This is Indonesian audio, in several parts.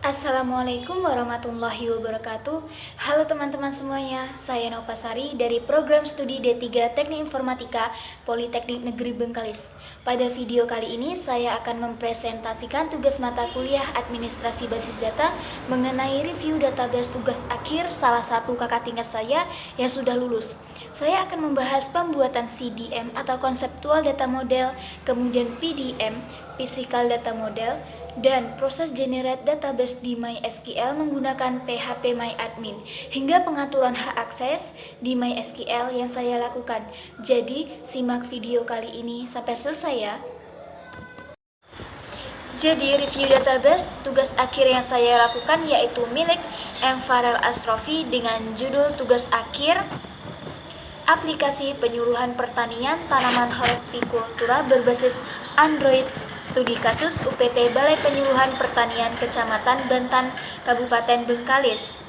Assalamualaikum warahmatullahi wabarakatuh. Halo teman-teman semuanya, saya Nopasari dari program studi D3 Teknik Informatika Politeknik Negeri Bengkalis. Pada video kali ini saya akan mempresentasikan tugas mata kuliah Administrasi Basis Data mengenai review database tugas akhir salah satu kakak tingkat saya yang sudah lulus. Saya akan membahas pembuatan CDM atau Conceptual Data Model, kemudian PDM, Physical Data Model, dan proses generate database di MySQL menggunakan PHP MyAdmin hingga pengaturan hak akses di MySQL yang saya lakukan. Jadi, simak video kali ini sampai selesai ya. Jadi, review database tugas akhir yang saya lakukan yaitu milik M. Farel Astrofi dengan judul tugas akhir aplikasi penyuluhan pertanian tanaman hortikultura berbasis Android. Studi kasus UPT Balai Penyuluhan Pertanian Kecamatan Bantan, Kabupaten Bengkalis.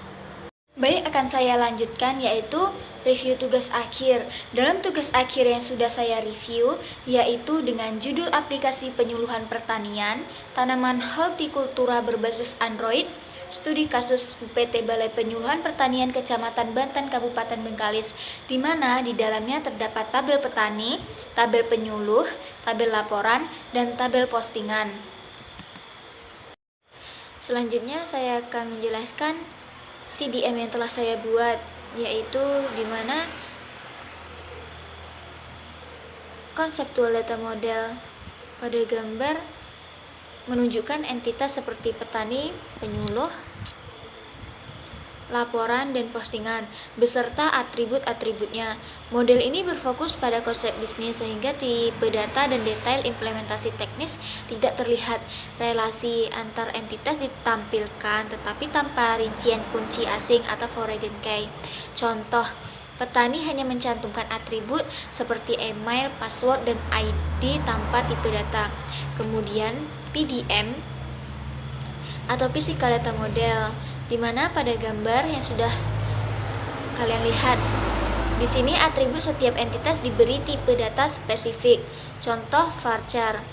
Baik, akan saya lanjutkan yaitu review tugas akhir. Dalam tugas akhir yang sudah saya review yaitu dengan judul aplikasi penyuluhan pertanian tanaman hortikultura berbasis Android. Studi kasus UPT Balai Penyuluhan Pertanian Kecamatan Bantan Kabupaten Bengkalis, di mana di dalamnya terdapat tabel petani, tabel penyuluh, tabel laporan, dan tabel postingan. Selanjutnya saya akan menjelaskan CDM yang telah saya buat, yaitu di mana konseptual data model pada gambar menunjukkan entitas seperti petani, penyuluh, laporan, dan postingan, beserta atribut-atributnya. Model ini berfokus pada konsep bisnis sehingga tipe data dan detail implementasi teknis tidak terlihat. Relasi antar entitas ditampilkan tetapi tanpa rincian kunci asing atau foreign key. Contoh, petani hanya mencantumkan atribut seperti email, password, dan ID tanpa tipe data. Kemudian PDM atau Physical Data Model, di mana pada gambar yang sudah kalian lihat di sini atribut setiap entitas diberi tipe data spesifik. Contoh varchar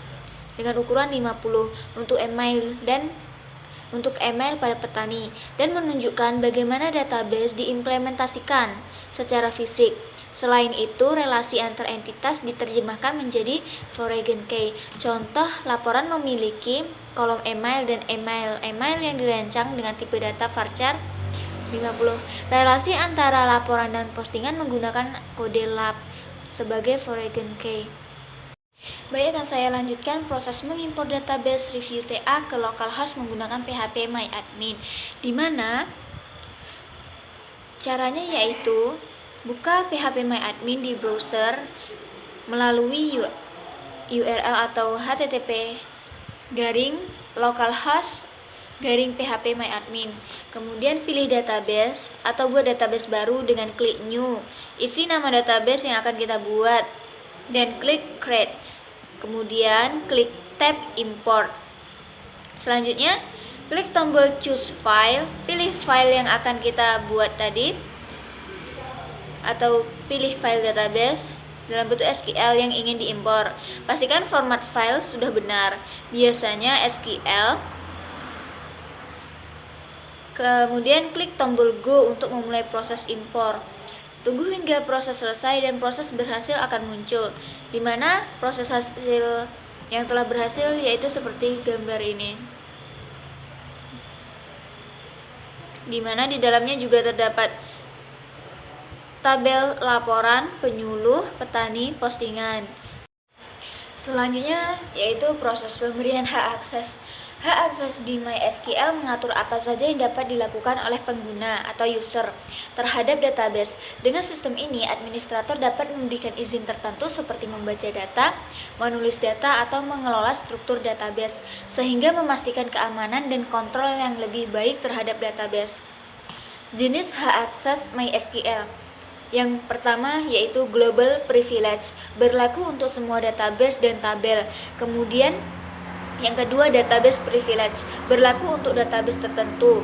dengan ukuran 50 untuk email pada petani dan menunjukkan bagaimana database diimplementasikan secara fisik. Selain itu, relasi antar entitas diterjemahkan menjadi foreign key. Contoh, laporan memiliki kolom email dan email yang dirancang dengan tipe data varchar 50. Relasi antara laporan dan postingan menggunakan kode lab sebagai foreign key. Baik, akan saya lanjutkan proses mengimpor database review TA ke localhost menggunakan PHP MyAdmin, di mana caranya yaitu buka PHP MyAdmin di browser melalui URL atau http localhost php myadmin. Kemudian pilih database atau buat database baru dengan klik new. Isi nama database yang akan kita buat dan klik create. Kemudian klik tab import. Selanjutnya klik tombol choose file, pilih file yang akan kita buat tadi atau pilih file database dalam bentuk SQL yang ingin diimpor. Pastikan format file sudah benar, biasanya SQL. Kemudian klik tombol go untuk memulai proses impor. Tunggu hingga proses selesai dan proses berhasil akan muncul, di mana proses hasil yang telah berhasil yaitu seperti gambar ini, di mana di dalamnya juga terdapat tabel laporan, penyuluh, petani, postingan. Selanjutnya yaitu proses pemberian hak akses. Hak akses di MySQL mengatur apa saja yang dapat dilakukan oleh pengguna atau user terhadap database. Dengan sistem ini, administrator dapat memberikan izin tertentu seperti membaca data, menulis data, atau mengelola struktur database, sehingga memastikan keamanan dan kontrol yang lebih baik terhadap database. Jenis hak akses MySQL. Yang pertama yaitu Global Privilege, berlaku untuk semua database dan tabel. Kemudian yang kedua Database Privilege, berlaku untuk database tertentu.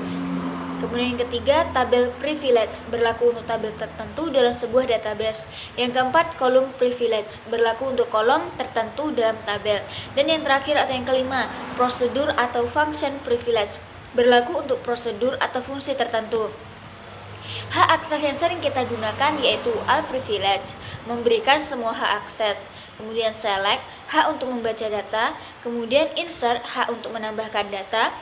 Kemudian yang ketiga Tabel Privilege, berlaku untuk tabel tertentu dalam sebuah database. Yang keempat Column Privilege, berlaku untuk kolom tertentu dalam tabel. Dan yang terakhir atau yang kelima Prosedur atau Function Privilege, berlaku untuk prosedur atau fungsi tertentu. Hak akses yang sering kita gunakan yaitu all privilege, memberikan semua hak akses. Kemudian select, hak untuk membaca data. Kemudian insert, hak untuk menambahkan data.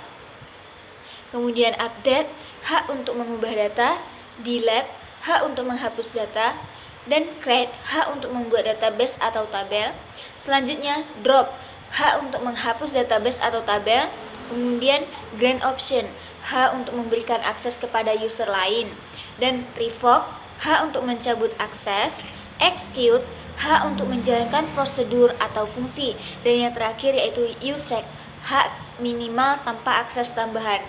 Kemudian update, hak untuk mengubah data. Delete, hak untuk menghapus data. Dan create, hak untuk membuat database atau tabel. Selanjutnya drop, hak untuk menghapus database atau tabel. Kemudian grant option, hak untuk memberikan akses kepada user lain. Dan revoke, hak untuk mencabut akses. Execute, hak untuk menjalankan prosedur atau fungsi. Dan yang terakhir yaitu usage, hak minimal tanpa akses tambahan.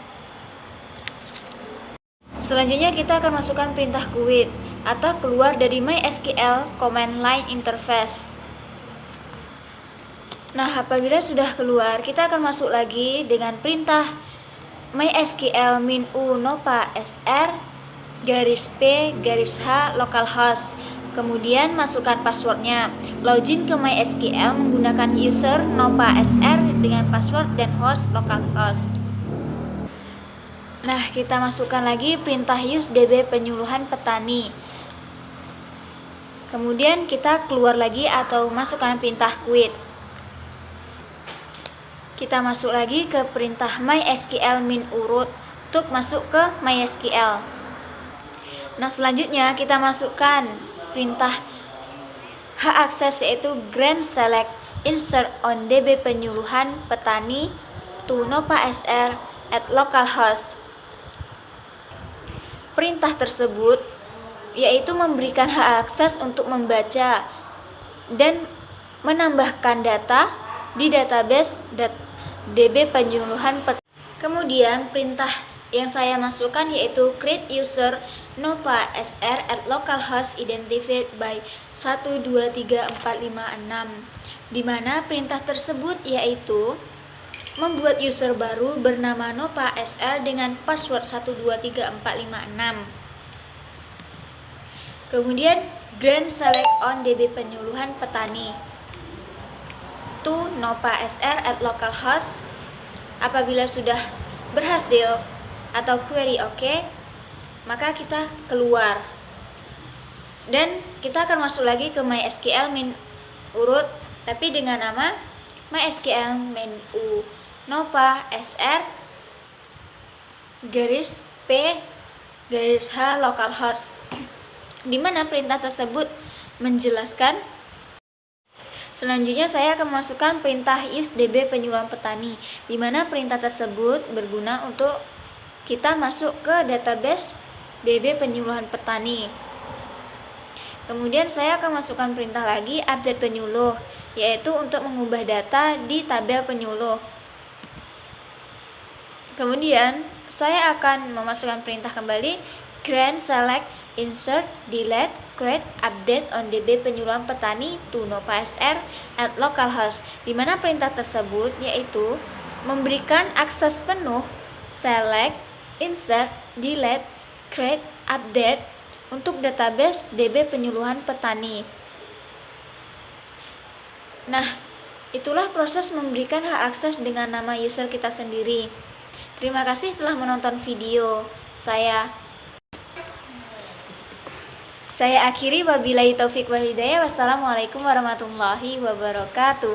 Selanjutnya kita akan masukkan perintah quit atau keluar dari MySQL command line interface. Nah, apabila sudah keluar, kita akan masuk lagi dengan perintah MySQL -u nopa sr --p--h localhost. Kemudian masukkan passwordnya. Login ke MySQL menggunakan user nopa sr dengan password dan host localhost. Nah, kita masukkan lagi perintah use db penyuluhan petani. Kemudian kita keluar lagi atau masukkan perintah quit. Kita masuk lagi ke perintah MySQL -root untuk masuk ke MySQL. Nah, selanjutnya kita masukkan perintah hak akses yaitu grant select insert on db penyuluhan petani to nopa sr at localhost. Perintah tersebut yaitu memberikan hak akses untuk membaca dan menambahkan data di database db penyuluhan petani. Kemudian perintah yang saya masukkan yaitu create user nopa sr at localhost identified by 123456, di mana perintah tersebut yaitu membuat user baru bernama nopa sr dengan password 123456. Kemudian grant select on db penyuluhan petani to nopa sr at localhost. Apabila sudah berhasil atau query oke, maka kita keluar dan kita akan masuk lagi ke MySQL -root tapi dengan nama MySQL -u nopa sr --p--h localhost, di mana perintah tersebut menjelaskan. Selanjutnya saya akan masukkan perintah use db penyuluhan petani, di mana perintah tersebut berguna untuk kita masuk ke database db penyuluhan petani. Kemudian saya akan masukkan perintah lagi update penyuluh, yaitu untuk mengubah data di tabel penyuluh. Kemudian saya akan memasukkan perintah kembali grant select insert delete create update on db penyuluhan petani to nopa sr at localhost, di mana perintah tersebut yaitu memberikan akses penuh select insert delete create update untuk database db penyuluhan petani. Nah, itulah proses memberikan hak akses dengan nama user kita sendiri. Terima kasih telah menonton video saya akhiri, wabillahi taufik wal hidayah. Wassalamualaikum warahmatullahi wabarakatuh.